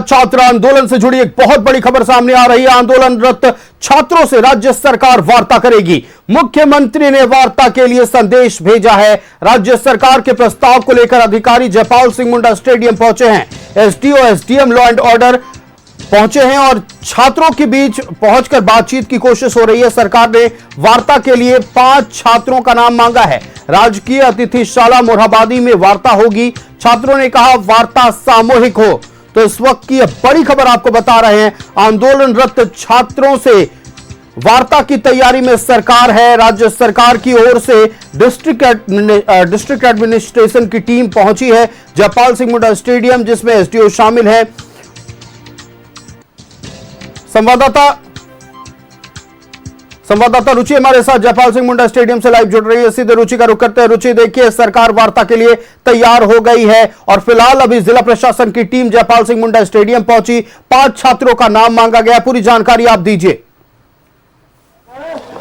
छात्र आंदोलन से जुड़ी एक बहुत बड़ी खबर सामने आ रही है। आंदोलनरत छात्रों से राज्य सरकार वार्ता करेगी। मुख्यमंत्री ने वार्ता के लिए संदेश भेजा है। राज्य सरकार के प्रस्ताव को लेकर अधिकारी जयपाल सिंह मुंडा स्टेडियम पहुंचे हैं। SDO, SDM, law and order पहुंचे हैं और छात्रों के बीच पहुंचकर बातचीत की कोशिश हो रही है। सरकार ने वार्ता के लिए 5 छात्रों का नाम मांगा है। राजकीय अतिथिशाला मोरहाबादी में वार्ता होगी। छात्रों ने कहा वार्ता सामूहिक हो। तो इस वक्त की बड़ी खबर आपको बता रहे हैं। आंदोलनरत छात्रों से वार्ता की तैयारी में सरकार है। राज्य सरकार की ओर से डिस्ट्रिक्ट एडमिनिस्ट्रेशन की टीम पहुंची है जयपाल सिंह मुंडा स्टेडियम, जिसमें एसडीओ शामिल है। संवाददाता रुचि हमारे साथ जयपाल सिंह मुंडा स्टेडियम से लाइव जुड़ रही है। सीधे रुचि का रुख करते हैं। रुचि, देखिए सरकार वार्ता के लिए तैयार हो गई है और फिलहाल अभी जिला प्रशासन की टीम जयपाल सिंह मुंडा स्टेडियम पहुंची। 5 छात्रों का नाम मांगा गया। पूरी जानकारी आप दीजिए।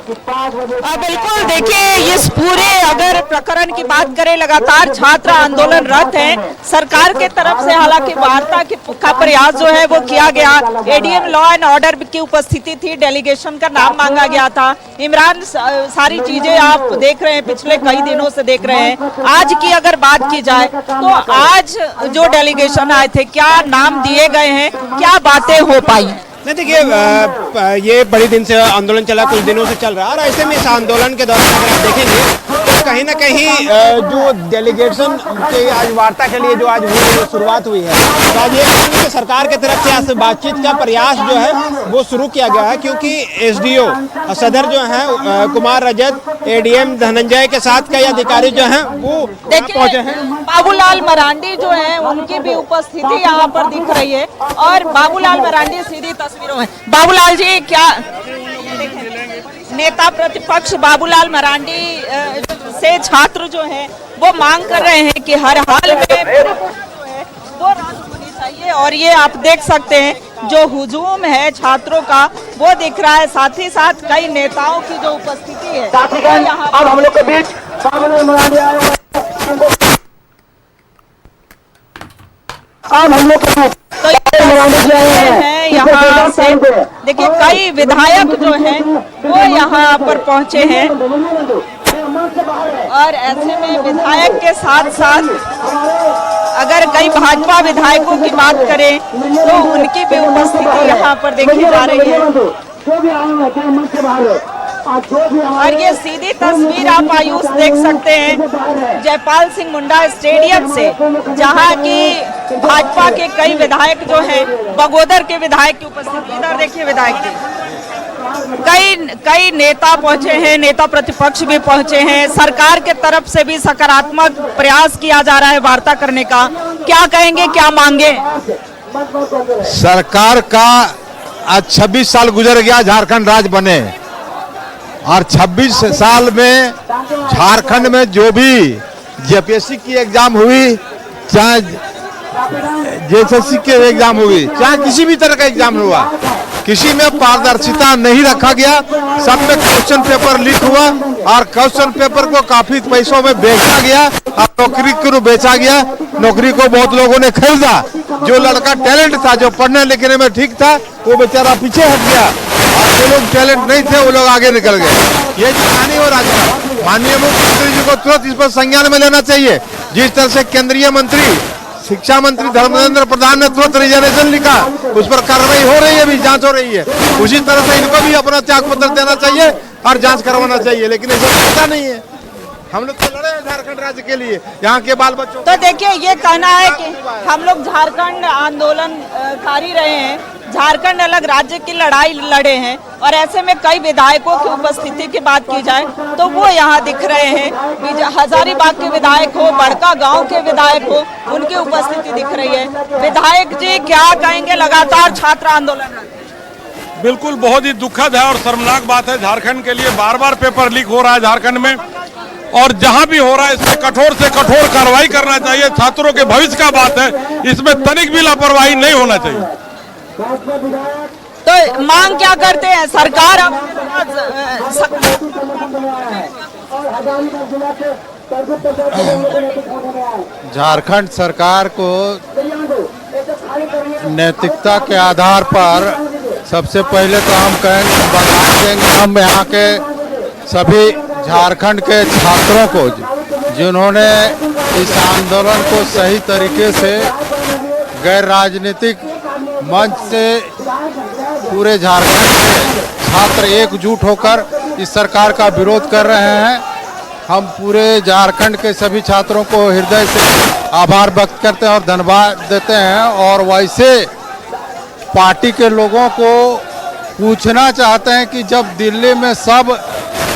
बिल्कुल, देखिए इस पूरे अगर प्रकरण की बात करें, लगातार छात्र आंदोलनरत हैं। सरकार के तरफ से हालांकि वार्ता का प्रयास जो है वो किया गया। एडीएम, लॉ एंड ऑर्डर की उपस्थिति थी। डेलीगेशन का नाम मांगा गया था। इमरान, सारी चीजें आप देख रहे हैं, पिछले कई दिनों से देख रहे हैं। आज की अगर बात की जाए तो आज जो डेलीगेशन आए थे, क्या नाम दिए गए हैं, क्या बातें हो पाई? नहीं, देखिए ये बड़ी दिन से आंदोलन चला, कुछ दिनों से चल रहा है और ऐसे में इस आंदोलन के दौरान अगर आप देखेंगे तो कहीं ना कहीं जो डेलीगेशन के आज वार्ता के लिए जो आज शुरुआत हुई है, तो आज ये सरकार की तरफ से आज बातचीत का प्रयास जो है वो शुरू किया गया है। क्योंकि एसडीओ सदर जो है कुमार रजत, एडीएम धनंजय के साथ कई अधिकारी जो हैं वो पहुंचे हैं। बाबूलाल मरांडी जो है उनकी भी उपस्थिति यहाँ पर दिख रही है और बाबूलाल मरांडी सीधी तस्वीरों में। बाबूलाल जी, क्या नेता प्रतिपक्ष बाबूलाल मरांडी से छात्र जो हैं वो मांग कर रहे हैं कि हर हाल में जो है वो रद्द होनी चाहिए और ये आप देख सकते हैं जो हुजूम है छात्रों का वो दिख रहा है। साथ ही साथ कई नेताओं की जो उपस्थिति है अब हम लोग के बीच यहाँ से देखिए कई विधायक जो हैं वो यहाँ पर पहुंचे हैं और ऐसे में विधायक के साथ साथ अगर कई भाजपा विधायकों की बात करें तो उनकी भी उपस्थिति यहाँ पर देखी जा रही है। और ये सीधी तस्वीर आप आयुष देख सकते हैं जयपाल सिंह मुंडा स्टेडियम से, जहां की भाजपा के कई विधायक जो हैं, बगोदर के विधायक की उपस्थिति। इधर देखिए विधायक की कई नेता पहुंचे हैं, नेता प्रतिपक्ष भी पहुंचे हैं। सरकार के तरफ से भी सकारात्मक प्रयास किया जा रहा है वार्ता करने का। क्या कहेंगे, क्या मांगे? सरकार का आज 26 साल गुजर गया झारखंड राज्य बने और 26 साल में झारखंड में जो भी जेपीएससी की एग्जाम हुई, चाहे जेएसएससी के एग्जाम हुई, चाहे किसी भी तरह का एग्जाम हुआ, किसी में पारदर्शिता नहीं रखा गया। सब में क्वेश्चन पेपर लीक हुआ और क्वेश्चन पेपर को काफी पैसों में बेचा गया और नौकरी को बेचा गया। नौकरी को बहुत लोगों ने खरीदा। जो लड़का टैलेंट था, जो पढ़ने लिखने में ठीक था, वो बेचारा पीछे हट गया और जो लोग टैलेंट नहीं थे वो लोग आगे निकल गए। ये जो कहानी हो रहा है, माननीय मुख्यमंत्री जी को तुरंत इस पर संज्ञान में लेना चाहिए। जिस तरह से केंद्रीय मंत्री, शिक्षा मंत्री धर्मेंद्र प्रधान ने तुरंत रिजर्वेशन लिखा, उस पर कार्रवाई हो रही है, भी जांच हो रही है। उसी तरह से इनको भी अपना त्याग पत्र देना चाहिए और जांच करवाना चाहिए, लेकिन ऐसा पता नहीं है। हम लोग तो लड़े हैं झारखंड राज्य के लिए, यहाँ के बाल बच्चों। तो देखिए ये कहना है कि हम लोग झारखंड आंदोलनकारी रहे हैं, झारखंड अलग राज्य की लड़ाई लड़े हैं और ऐसे में कई विधायकों की उपस्थिति की बात की जाए तो वो यहाँ दिख रहे हैं। हजारीबाग के विधायक हो, बड़का गांव के विधायक हो, उनकी उपस्थिति दिख रही है। विधायक जी, क्या कहेंगे? लगातार छात्र आंदोलन बिल्कुल बहुत ही दुखद है और शर्मनाक बात है। झारखंड के लिए बार बार पेपर लीक हो रहा है झारखंड में और जहां भी हो रहा है इसमें कठोर से कठोर कार्रवाई करना चाहिए। छात्रों के भविष्य का बात है, इसमें तनिक भी लापरवाही नहीं होना चाहिए। तो मांग क्या करते हैं सरकार? झारखंड सरकार को नैतिकता के आधार पर सबसे पहले तो हम कहेंगे बधाई देंगे हम यहाँ के सभी झारखंड के छात्रों को जिन्होंने इस आंदोलन को सही तरीके से गैर राजनीतिक मंच से पूरे झारखंड के छात्र एकजुट होकर इस सरकार का विरोध कर रहे हैं। हम पूरे झारखंड के सभी छात्रों को हृदय से आभार व्यक्त करते हैं और धन्यवाद देते हैं। और वैसे पार्टी के लोगों को पूछना चाहते हैं कि जब दिल्ली में सब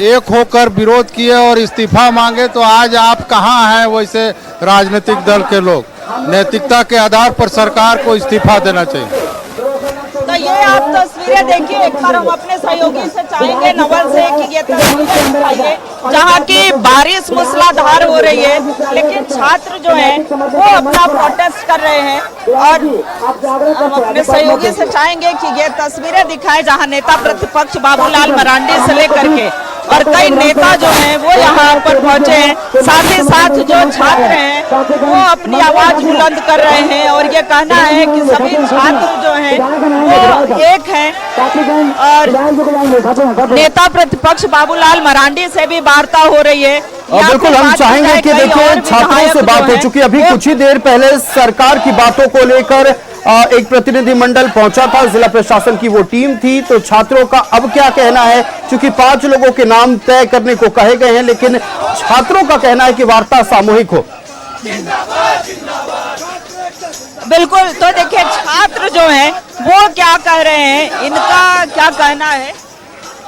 एक होकर विरोध किए और इस्तीफा मांगे तो आज आप कहाँ हैं? वैसे राजनीतिक दल के लोग नैतिकता के आधार पर सरकार को इस्तीफा देना चाहिए। तो ये आप तस्वीरें देखिए, एक बार हम अपने सहयोगी से चाहेंगे नवल से कि ये तस्वीरें दिखाइए जहाँ की बारिश मूसलाधार हो रही है, लेकिन छात्र जो हैं वो अपना प्रोटेस्ट कर रहे हैं। और हम अपने सहयोगी से चाहेंगे कि ये तस्वीरें दिखाएं जहाँ नेता प्रतिपक्ष बाबूलाल मरांडी से लेकर के और कई नेता जो हैं वो यहाँ पर पहुंचे हैं। साथ ही साथ जो छात्र हैं वो अपनी आवाज बुलंद कर रहे हैं और ये कहना है कि सभी छात्र जो हैं वो एक हैं। और नेता प्रतिपक्ष बाबूलाल मरांडी से भी वार्ता हो रही है। और बिल्कुल हम चाहेंगे कि देखिए छात्रों से बात हो चुकी है। अभी कुछ ही देर पहले सरकार की बातों को लेकर एक प्रतिनिधिमंडल पहुंचा था, जिला प्रशासन की वो टीम थी। तो छात्रों का अब क्या कहना है, क्योंकि 5 लोगों के नाम तय करने को कहे गए हैं, लेकिन छात्रों का कहना है कि वार्ता सामूहिक हो। बिल्कुल, तो देखिए छात्र जो हैं वो क्या कह रहे हैं, इनका क्या कहना है।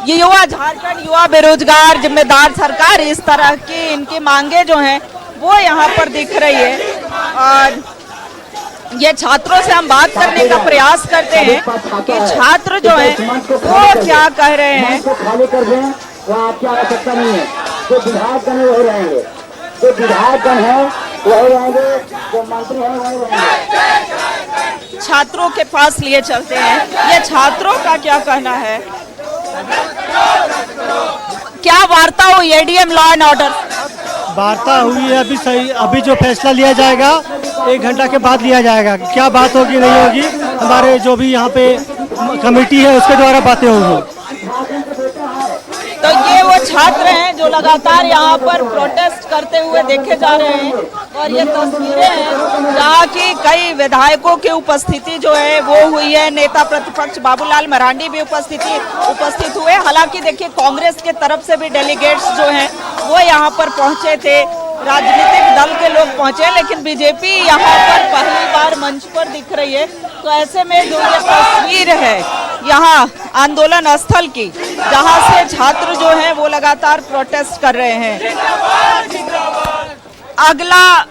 ये युवा झारखंड युवा बेरोजगार जिम्मेदार सरकार, इस तरह की इनकी मांगे जो हैं वो यहाँ पर दिख रही है। और ये छात्रों से हम बात करने का प्रयास करते हैं कि छात्र जो हैं वो क्या कह रहे हैं। खाली कर दें, वहाँ आपकी आवश्यकता नहीं है। जो विधायकगण है वही रहेंगे, जो विधायकगण है वही रहेंगे, जो मंत्री है वही रहेंगे। छात्रों के पास लिए चलते हैं, ये छात्रों का क्या कहना है। क्या वार्ता हुई एडीएम लॉ एंड ऑर्डर? वार्ता हुई है अभी सही, अभी जो फैसला लिया जाएगा 1 घंटा के बाद लिया जाएगा। क्या बात होगी नहीं होगी, हमारे जो भी यहाँ पे कमेटी है उसके द्वारा बातें होंगी। तो ये वो छात्र हैं जो लगातार यहाँ पर प्रोटेस्ट करते हुए देखे जा रहे हैं। और ये तस्वीरें हैं जहाँ की कई विधायकों की उपस्थिति जो है वो हुई है। नेता प्रतिपक्ष बाबूलाल मरांडी भी उपस्थित हुए। हालांकि देखिए कांग्रेस के तरफ से भी डेलीगेट्स जो हैं वो यहाँ पर पहुंचे थे, राजनीतिक दल के लोग पहुंचे, लेकिन बीजेपी यहाँ पर पहली बार मंच पर दिख रही है। तो ऐसे में जो ये तस्वीर है यहाँ आंदोलन स्थल की, जहाँ से छात्र जो हैं वो लगातार प्रोटेस्ट कर रहे हैं।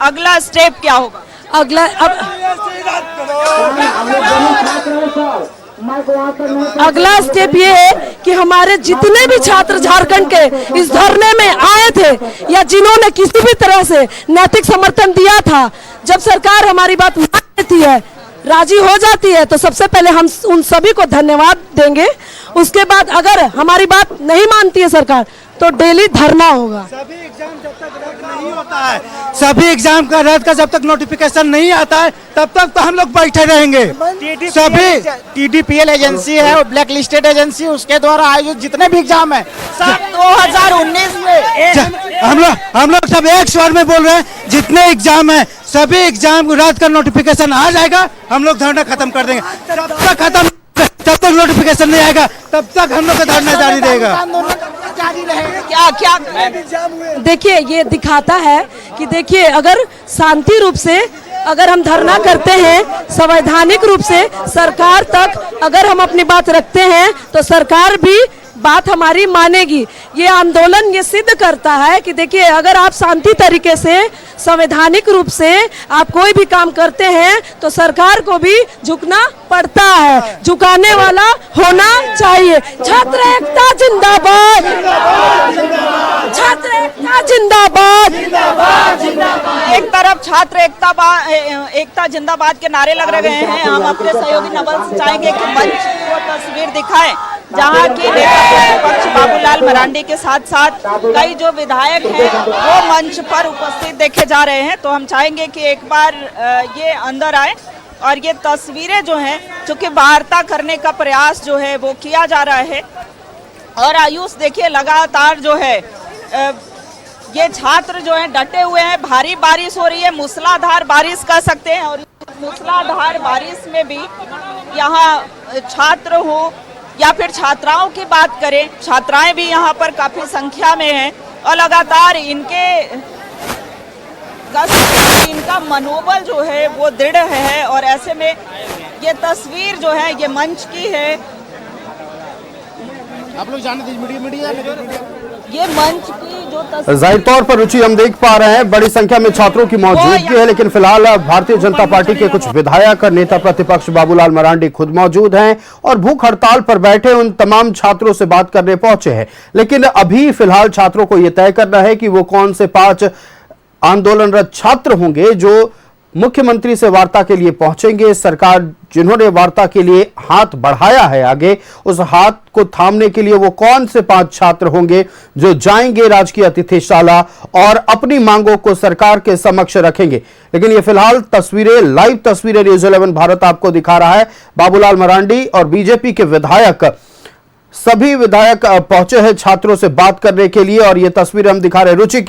अगला स्टेप क्या होगा? अगला स्टेप ये है कि हमारे जितने भी छात्र झारखंड के इस धरने में आए थे या जिन्होंने किसी भी तरह से नैतिक समर्थन दिया था, जब सरकार हमारी बात मान लेती है, राजी हो जाती है, तो सबसे पहले हम उन सभी को धन्यवाद देंगे। उसके बाद अगर हमारी बात नहीं मानती है सरकार तो डेली धरना होगा। सभी एग्जाम जब तक रद्द नहीं होता है, सभी एग्जाम का रद्द का जब तक नोटिफिकेशन नहीं आता है तब तक तो हम लोग बैठे रहेंगे। सभी TDPL एजेंसी है और ब्लैक लिस्टेड एजेंसी, उसके द्वारा आयोजित जितने भी एग्जाम है 2019 में हम लोग सब एक स्वर में बोल रहे हैं, जितने एग्जाम है सभी एग्जाम रद्द का नोटिफिकेशन आ जाएगा, हम लोग धरना खत्म कर देंगे। जब तक नोटिफिकेशन नहीं आएगा तब तक हम लोग का धरना जारी रहेगा। क्या देखिए ये दिखाता है कि देखिए अगर शांति रूप से अगर हम धरना करते हैं, संवैधानिक रूप से सरकार तक अगर हम अपनी बात रखते हैं तो सरकार भी बात हमारी मानेगी। ये आंदोलन ये सिद्ध करता है कि देखिए अगर आप शांति तरीके से संवैधानिक रूप से आप कोई भी काम करते हैं तो सरकार को भी झुकना पड़ता है, झुकाने वाला होना चाहिए। छात्र एकता जिंदाबाद, छात्र एकता जिंदाबाद। एक तरफ छात्र एकता जिंदाबाद के नारे लग रहे हैं। हम अपने सहयोगी नवल से चाहेंगे कि मंच की वो तस्वीर दिखाएं जहाँ की नेता प्रतिपक्ष बाबूलाल मरांडी के साथ साथ कई जो विधायक हैं वो मंच पर उपस्थित देखे जा रहे हैं। तो हम चाहेंगे कि एक बार ये अंदर आए और ये तस्वीरें जो हैं चूंकि वार्ता करने का प्रयास जो है वो किया जा रहा है। और आयुष देखिए लगातार जो है ये छात्र जो हैं डटे हुए हैं। भारी बारिश हो रही है, मूसलाधार बारिश कह सकते हैं, और मूसलाधार बारिश में भी यहाँ छात्र हो या फिर छात्राओं की बात करें, छात्राएं भी यहाँ पर काफी संख्या में हैं और लगातार इनका मनोबल जो है वो दृढ़ है। और ऐसे में ये तस्वीर जो है ये मंच की है, आप लोग जाने दीजिए मीडिया ये मंच की जो तस्वीर। जाहिर तौर पर रुचि हम देख पा रहे हैं बड़ी संख्या में छात्रों की मौजूदगी है, लेकिन फिलहाल भारतीय जनता पार्टी के कुछ विधायक, नेता प्रतिपक्ष बाबूलाल मरांडी खुद मौजूद हैं और भूख हड़ताल पर बैठे उन तमाम छात्रों से बात करने पहुंचे हैं। लेकिन अभी फिलहाल छात्रों को यह तय करना है कि वो कौन से 5 आंदोलनरत छात्र होंगे जो मुख्यमंत्री से वार्ता के लिए पहुंचेंगे। सरकार जिन्होंने वार्ता के लिए हाथ बढ़ाया है आगे, उस हाथ को थामने के लिए वो कौन से 5 छात्र होंगे जो जाएंगे राजकीय अतिथिशाला और अपनी मांगों को सरकार के समक्ष रखेंगे। लेकिन ये फिलहाल तस्वीरें, लाइव तस्वीरें न्यूज़ 11 भारत आपको दिखा रहा है। बाबूलाल मरांडी और बीजेपी के विधायक, सभी विधायक पहुंचे हैं छात्रों से बात करने के लिए और ये तस्वीरें हम दिखा रहे हैं। रुचि,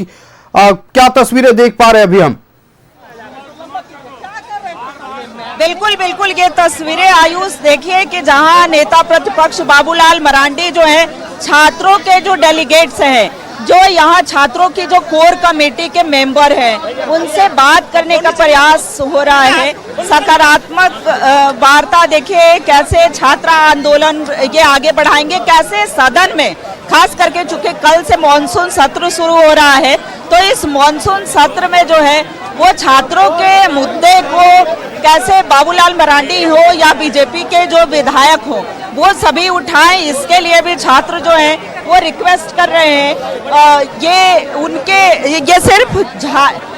क्या तस्वीरें देख पा रहे हैं अभी हम? बिल्कुल बिल्कुल, ये तस्वीरें आयुष देखिए कि जहां नेता प्रतिपक्ष बाबूलाल मरांडी जो है छात्रों के जो डेलीगेट्स हैं, जो यहाँ छात्रों की जो कोर कमेटी के मेंबर हैं, उनसे बात करने का प्रयास हो रहा है। सकारात्मक वार्ता देखिए कैसे छात्र आंदोलन ये आगे बढ़ाएंगे, कैसे सदन में खास करके चूंकि कल से मॉनसून सत्र शुरू हो रहा है, तो इस मॉनसून सत्र में जो है वो छात्रों के मुद्दे को कैसे बाबूलाल मरांडी हो या बीजेपी के जो विधायक हो वो सभी उठाएं, इसके लिए भी छात्र जो हैं वो रिक्वेस्ट कर रहे हैं। ये सिर्फ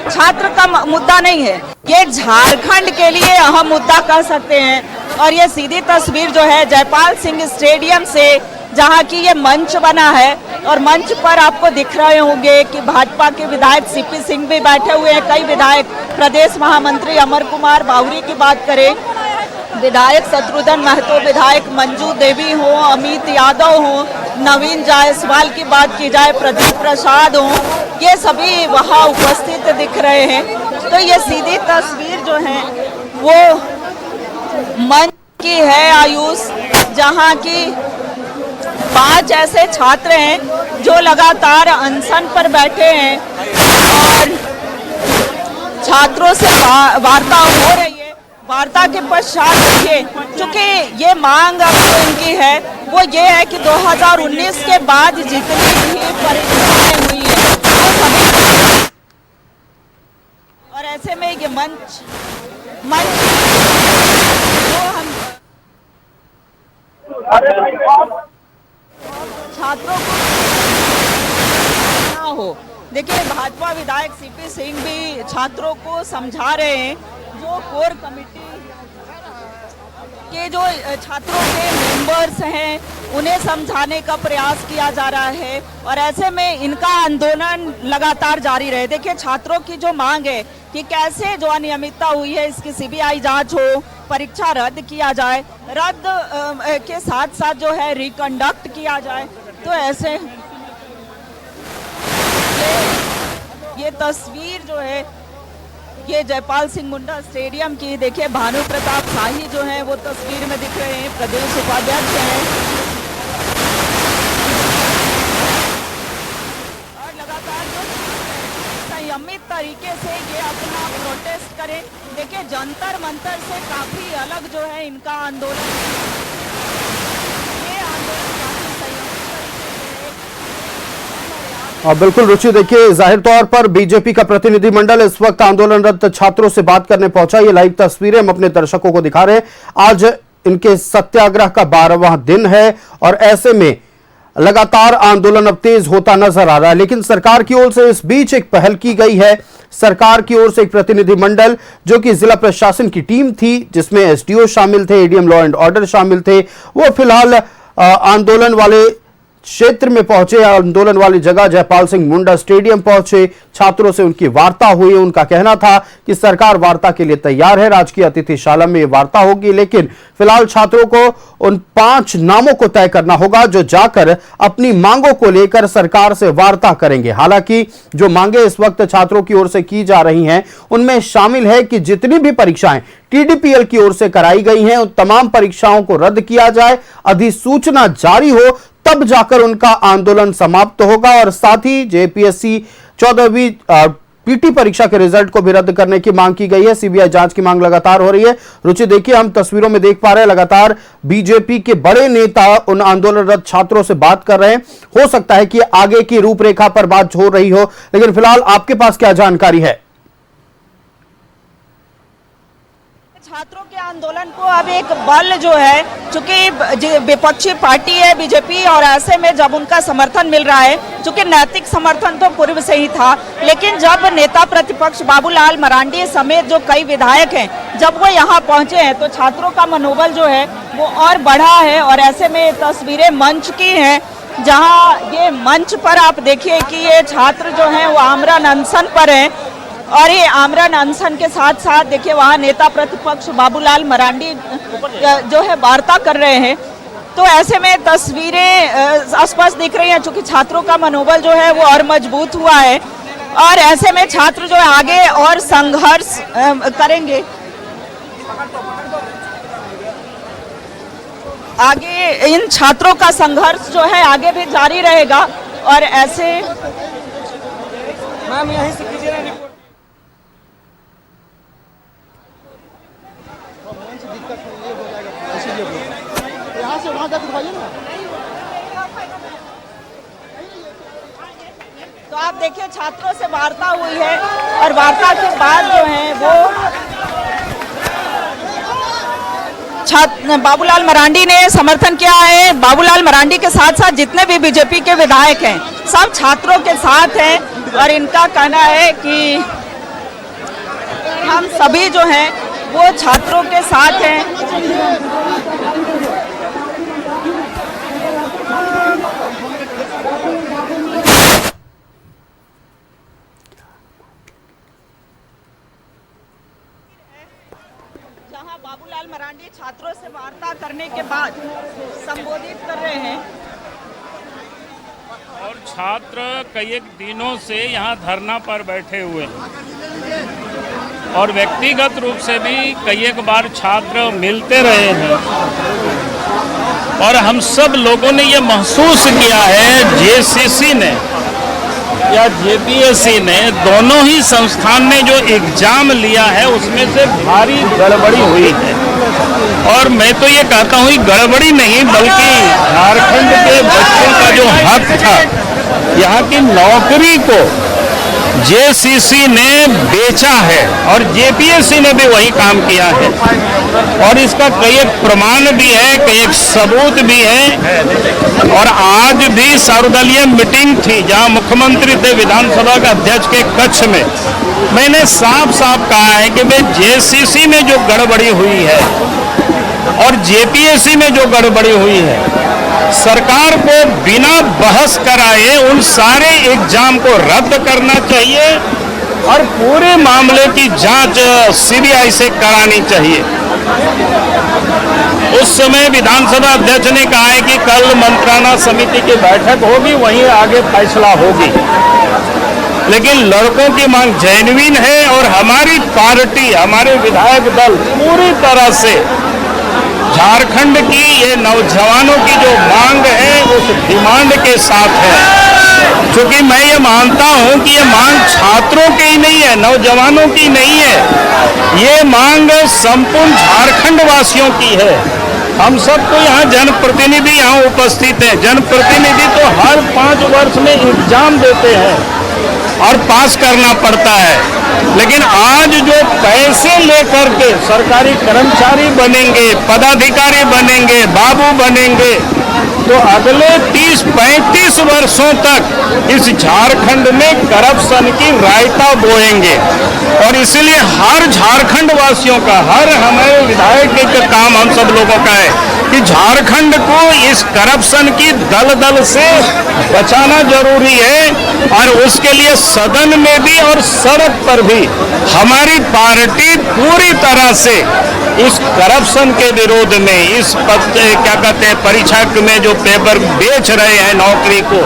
छात्र का मुद्दा नहीं है, ये झारखंड के लिए अहम मुद्दा कह सकते हैं। और ये सीधी तस्वीर जो है जयपाल सिंह स्टेडियम से, जहां की ये मंच बना है और मंच पर आपको दिख रहे होंगे कि भाजपा के विधायक सीपी सिंह भी बैठे हुए हैं, कई विधायक, प्रदेश महामंत्री अमर कुमार बावरी की बात करें, विधायक शत्रुघ्न महतो, विधायक मंजू देवी हो, अमित यादव हो, नवीन जायसवाल की बात की जाए, प्रदीप प्रसाद हो, ये सभी वहाँ उपस्थित दिख रहे हैं। तो ये सीधी तस्वीर जो है वो मंच की है आयुष, जहाँ की 5 ऐसे छात्र हैं जो लगातार अनशन पर बैठे हैं और छात्रों से वार्ता हो रही है। वार्ता के पश्चात देखिए, चूंकि ये मांग अब जो इनकी है वो ये है कि 2019 के बाद जितनी भी परीक्षाएं हुई है वो सभी, और ऐसे में ये मंच जो हम छात्रों को ना हो। देखिए भाजपा विधायक सीपी सिंह भी छात्रों को समझा रहे हैं, जो कोर कमेटी के जो छात्रों के मेंबर्स हैं उन्हें समझाने का प्रयास किया जा रहा है और ऐसे में इनका आंदोलन लगातार जारी रहे। देखिए छात्रों की जो मांग है कि कैसे जो अनियमितता हुई है इसकी सीबीआई जांच हो, परीक्षा रद्द किया जाए, रद्द के साथ साथ जो है रिकंडक्ट किया जाए। तो ऐसे ये तस्वीर जो है ये जयपाल सिंह मुंडा स्टेडियम की, देखिए भानु प्रताप शाही जो है वो तस्वीर में दिख रहे हैं, प्रदेश उपाध्यक्ष हैं और लगातार जो संयमित तरीके से ये अपना प्रोटेस्ट करें। देखिए जंतर मंतर से काफी अलग जो है इनका आंदोलन, ये आंदोलन काफी संयमित बिल्कुल रुचि, देखिए जाहिर तौर पर बीजेपी का प्रतिनिधिमंडल इस वक्त आंदोलनरत छात्रों से बात करने पहुंचा। ये लाइव तस्वीरें हम अपने दर्शकों को दिखा रहे हैं। आज इनके सत्याग्रह का 12वां दिन है और ऐसे में लगातार आंदोलन अब तेज होता नजर आ रहा है। लेकिन सरकार की ओर से इस बीच एक पहल की गई है। सरकार की ओर से एक प्रतिनिधिमंडल जो कि जिला प्रशासन की टीम थी, जिसमें एसडीओ शामिल थे, एडीएम लॉ एंड ऑर्डर शामिल थे, वो फिलहाल आंदोलन वाले क्षेत्र में पहुंचे, आंदोलन वाली जगह जयपाल सिंह मुंडा स्टेडियम पहुंचे, छात्रों से उनकी वार्ता हुई। उनका कहना था कि सरकार वार्ता के लिए तैयार है, राजकीय अतिथिशाला में वार्ता होगी, लेकिन फिलहाल छात्रों को उन 5 नामों को तय करना होगा जो जाकर अपनी मांगों को लेकर सरकार से वार्ता करेंगे। हालांकि जो मांगे इस वक्त छात्रों की ओर से की जा रही हैं उनमें शामिल है कि जितनी भी परीक्षाएं टीडीपीएल की ओर से कराई गई हैं उन तमाम परीक्षाओं को रद्द किया जाए, अधिसूचना जारी हो तब जाकर उनका आंदोलन समाप्त होगा। और साथ ही जेपीएससी 14वीं पीटी परीक्षा के रिजल्ट को भी रद्द करने की मांग की गई है। सीबीआई जांच की मांग लगातार हो रही है। रुचि देखिए, हम तस्वीरों में देख पा रहे हैं लगातार बीजेपी के बड़े नेता उन आंदोलनरत छात्रों से बात कर रहे हैं। हो सकता है कि आगे की रूपरेखा पर बात हो रही हो, लेकिन फिलहाल आपके पास क्या जानकारी है? छात्रों के आंदोलन को अब एक बल जो है, चूंकि विपक्षी पार्टी है बीजेपी, और ऐसे में जब उनका समर्थन मिल रहा है, चूंकि नैतिक समर्थन तो पूर्व से ही था, लेकिन जब नेता प्रतिपक्ष बाबूलाल मरांडी समेत जो कई विधायक हैं जब वो यहाँ पहुंचे हैं तो छात्रों का मनोबल जो है वो और बढ़ा है। और ऐसे में तस्वीरें मंच की हैं, जहाँ ये मंच पर आप देखिए कि ये छात्र जो हैं वो आमरण अनशन पर हैं, और ये आमरण अनशन के साथ साथ देखिए वहाँ नेता प्रतिपक्ष बाबूलाल मरांडी जो है वार्ता कर रहे हैं। तो ऐसे में तस्वीरें स्पष्ट दिख रही हैं, चूंकि छात्रों का मनोबल जो है वो और मजबूत हुआ है, और ऐसे में छात्र जो है आगे और संघर्ष करेंगे। आगे इन छात्रों का संघर्ष जो है आगे भी जारी रहेगा। और ऐसे मैम यहीं से कीजिए ना रिपोर्ट। यहाँ से वहाँ जाकर दिखाइए ना। तो आप देखिए छात्रों से वार्ता हुई है, और वार्ता के बाद जो है वो बाबूलाल मरांडी ने समर्थन किया है। बाबूलाल मरांडी के साथ साथ जितने भी बीजेपी के विधायक हैं सब छात्रों के साथ हैं, और इनका कहना है कि हम सभी जो हैं वो छात्रों के साथ हैं। जहां बाबूलाल मरांडी छात्रों से वार्ता करने के बाद संबोधित कर रहे हैं। और छात्र कई एक दिनों से यहाँ धरना पर बैठे हुए हैं, और व्यक्तिगत रूप से भी कई एक बार छात्र मिलते रहे हैं, और हम सब लोगों ने ये महसूस किया है जेसीसी ने या जेपीएससी ने, दोनों ही संस्थान ने जो एग्जाम लिया है उसमें से भारी गड़बड़ी हुई है। और मैं तो ये कहता हूँ गड़बड़ी नहीं, बल्कि झारखंड के बच्चों का जो हक था, यहाँ की नौकरी को जेसीसी ने बेचा है, और जेपीएससी ने भी वही काम किया है। और इसका कई एक प्रमाण भी है, कई एक सबूत भी है। और आज भी सर्वदलीय मीटिंग थी जहां मुख्यमंत्री थे विधानसभा का अध्यक्ष के कक्ष में, मैंने साफ साफ कहा है कि भाई जेसीसी में जो गड़बड़ी हुई है और जेपीएससी में जो गड़बड़ी हुई है, सरकार को बिना बहस कराए उन सारे एग्जाम को रद्द करना चाहिए, और पूरे मामले की जांच सीबीआई से करानी चाहिए। उस समय विधानसभा अध्यक्ष ने कहा है कि कल मंत्रणा समिति की बैठक होगी, वहीं आगे फैसला होगी। लेकिन लड़कों की मांग जेन्युइन है, और हमारी पार्टी, हमारे विधायक दल पूरी तरह से झारखंड की ये नौजवानों की जो मांग है उस डिमांड के साथ है। क्योंकि मैं ये मानता हूं कि ये मांग छात्रों की ही नहीं है, नौजवानों की नहीं है, ये मांग संपूर्ण झारखंड वासियों की है। हम सब तो यहाँ जनप्रतिनिधि यहाँ उपस्थित हैं। जनप्रतिनिधि तो हर 5 वर्ष में एग्जाम देते हैं और पास करना पड़ता है, लेकिन आज जो पैसे लेकर के सरकारी कर्मचारी बनेंगे, पदाधिकारी बनेंगे, बाबू बनेंगे, तो अगले 30-35 वर्षों तक इस झारखंड में करप्शन की रायता बोएंगे। और इसलिए हर झारखंड वासियों का, हर हमारे विधायक का काम हम सब लोगों का है कि झारखंड को इस करप्शन की दलदल से बचाना जरूरी है और उसके लिए सदन में भी और सड़क पर भी हमारी पार्टी पूरी तरह से इस करप्शन के विरोध में, इस क्या कहते हैं परीक्षा में जो पेपर बेच रहे हैं नौकरी को,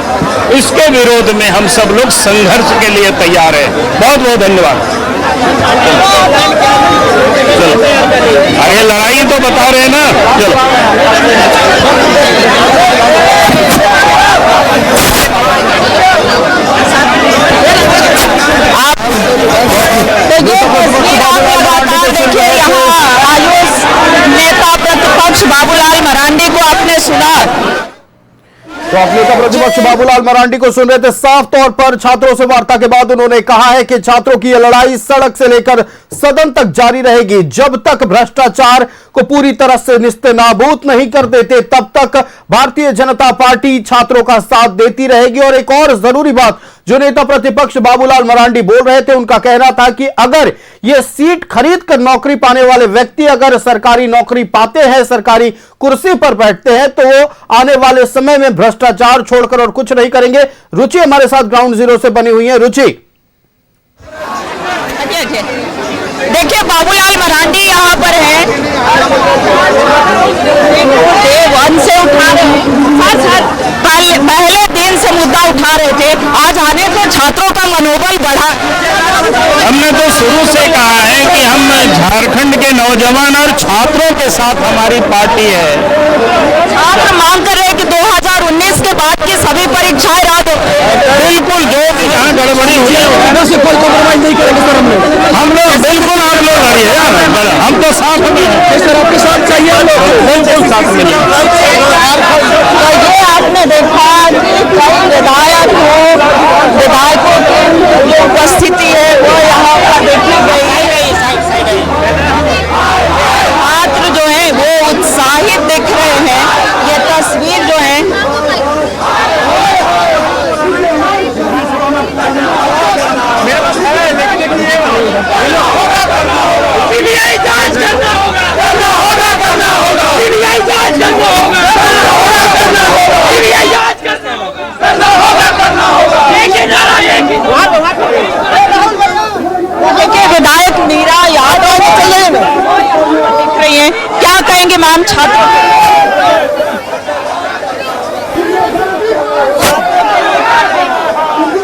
इसके विरोध में हम सब लोग संघर्ष के लिए तैयार हैं। बहुत बहुत धन्यवाद। चलो आगे लड़ाई तो बता रहे हैं ना। चलो देखिए यहाँ आयुष नेता प्रतिपक्ष बाबूलाल मरांडी को आपने सुना। तो आप नेता प्रतिपक्ष बाबूलाल मरांडी को सुन रहे थे। साफ तौर पर छात्रों से वार्ता के बाद उन्होंने कहा है कि छात्रों की यह लड़ाई सड़क से लेकर सदन तक जारी रहेगी। जब तक भ्रष्टाचार को पूरी तरह से निस्तेनाबूद नहीं कर देते तब तक भारतीय जनता पार्टी छात्रों का साथ देती रहेगी। और एक और जरूरी बात जो नेता प्रतिपक्ष बाबूलाल मरांडी बोल रहे थे, उनका कहना था कि अगर यह सीट खरीद कर नौकरी पाने वाले व्यक्ति अगर सरकारी नौकरी पाते हैं, सरकारी कुर्सी पर बैठते हैं, तो वो आने वाले समय में भ्रष्टाचार छोड़कर और कुछ नहीं करेंगे। रुचि हमारे साथ ग्राउंड जीरो से बनी हुई है। रुचि, देखिए बाबूलाल मरांडी यहाँ पर है, वन से उठा रहे हैं, पहले दिन से मुद्दा उठा रहे थे, आज आने तो छात्रों का मनोबल बढ़ा। हमने तो शुरू से कहा है कि हम झारखंड के नौजवान और छात्रों के साथ हमारी पार्टी है। छात्र मांग कर रहे हैं कि 2019 के बाद की सभी परीक्षाएं रद्द हो। बिल्कुल, जो भी जहाँ गड़बड़ी हुई है से कोई कॉम्प्रोमाइज नहीं करेंगे सर। हम लोग बिल्कुल आप लोग लड़िए, हम तो साथ में सर आपके साथ चाहिए, बिल्कुल साथ में। ये आपने देखा कि कई विधायकों की जो उपस्थिति है वो यहाँ पर देखी गई। छात्र जो है वो उत्साहित दिख रहे हैं। ये तस्वीर जो है देखिए विधायक मीरा यादव दिख रही है, क्या कहेंगे मैम छात्र?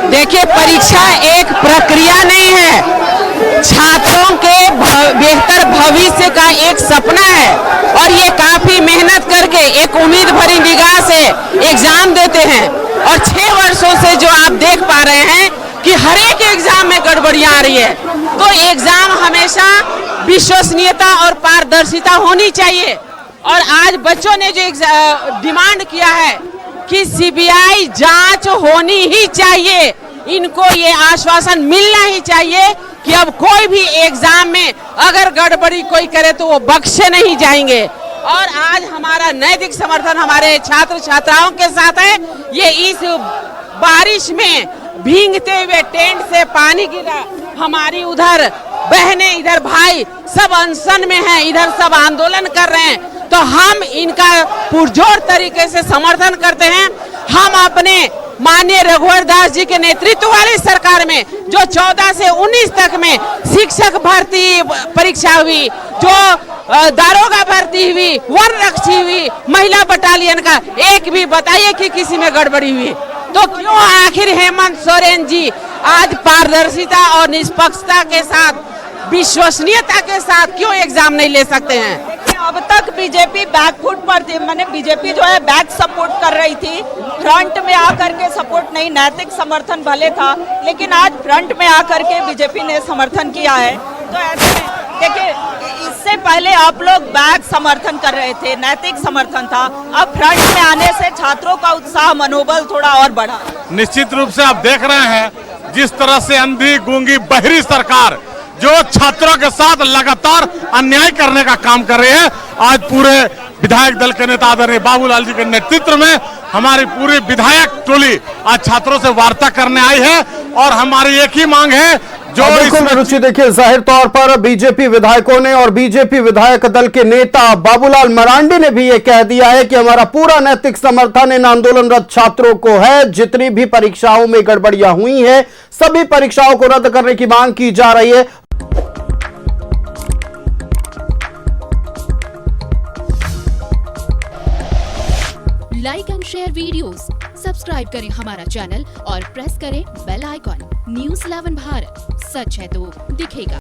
देखिए परीक्षा एक प्रक्रिया नहीं है, छात्रों के बेहतर भविष्य का एक सपना है और ये काफी मेहनत करके एक उम्मीद भरी निगाह से एग्जाम देते हैं। और 6 वर्षों से जो आप देख पा रहे हैं कि हर एक एग्जाम में गड़बड़ियां आ रही है, तो एग्जाम हमेशा विश्वसनीयता और पारदर्शिता होनी चाहिए। और आज बच्चों ने जो डिमांड किया है कि सीबीआई जांच होनी ही चाहिए, इनको ये आश्वासन मिलना ही चाहिए कि अब कोई भी एग्जाम में अगर गड़बड़ी कोई करे तो वो बख्शे नहीं जाएंगे। और आज हमारा नैतिक समर्थन हमारे छात्र छात्राओं के साथ है। ये इस बारिश में भीगते हुए टेंट से पानी गिरा, हमारी उधर बहनें इधर भाई सब अनशन में हैं, इधर सब आंदोलन कर रहे हैं, तो हम इनका पुरजोर तरीके से समर्थन करते हैं। हम अपने माननीय रघुवर दास जी के नेतृत्व वाली सरकार में जो 14 से 19 तक में शिक्षक भर्ती परीक्षा हुई, जो दारोगा भर्ती हुई, वन रक्षी हुई, महिला बटालियन का एक भी बताइए कि किसी में गड़बड़ी हुई, तो क्यों आखिर हेमंत सोरेन जी आज पारदर्शिता और निष्पक्षता के साथ, विश्वसनीयता के साथ क्यों एग्जाम नहीं ले सकते हैं? अब तक बीजेपी बैकफुट पर थी, मैंने बीजेपी जो है बैक सपोर्ट कर रही थी, फ्रंट में आकर के सपोर्ट नहीं, नैतिक समर्थन भले था, लेकिन आज फ्रंट में आकर के बीजेपी ने समर्थन किया है। तो ऐसे में देखिए, इससे पहले आप लोग बैक समर्थन कर रहे थे, नैतिक समर्थन था, अब फ्रंट में आने से छात्रों का उत्साह, मनोबल थोड़ा और बढ़ा। निश्चित रूप से आप देख रहे हैं जिस तरह से अंधी गूंगी बहरी सरकार जो छात्रों के साथ लगातार अन्याय करने का काम कर रही है, आज पूरे विधायक दल के नेता आदरणीय बाबूलाल जी के नेतृत्व में हमारी पूरी विधायक टोली आज छात्रों से वार्ता करने आई है। और हमारी एक ही मांग है, बिल्कुल रुचि, देखिए जाहिर तौर पर बीजेपी विधायकों ने और बीजेपी विधायक दल के नेता बाबूलाल मरांडी ने भी ये कह दिया है कि हमारा पूरा नैतिक समर्थन इन आंदोलनरत छात्रों को है। जितनी भी परीक्षाओं में गड़बड़ियां हुई हैं, सभी परीक्षाओं को रद्द करने की मांग की जा रही है। Like and share videos, subscribe करें हमारा चैनल और प्रेस करें बेल आइकॉन। न्यूज़ 11 भारत, सच है तो दिखेगा।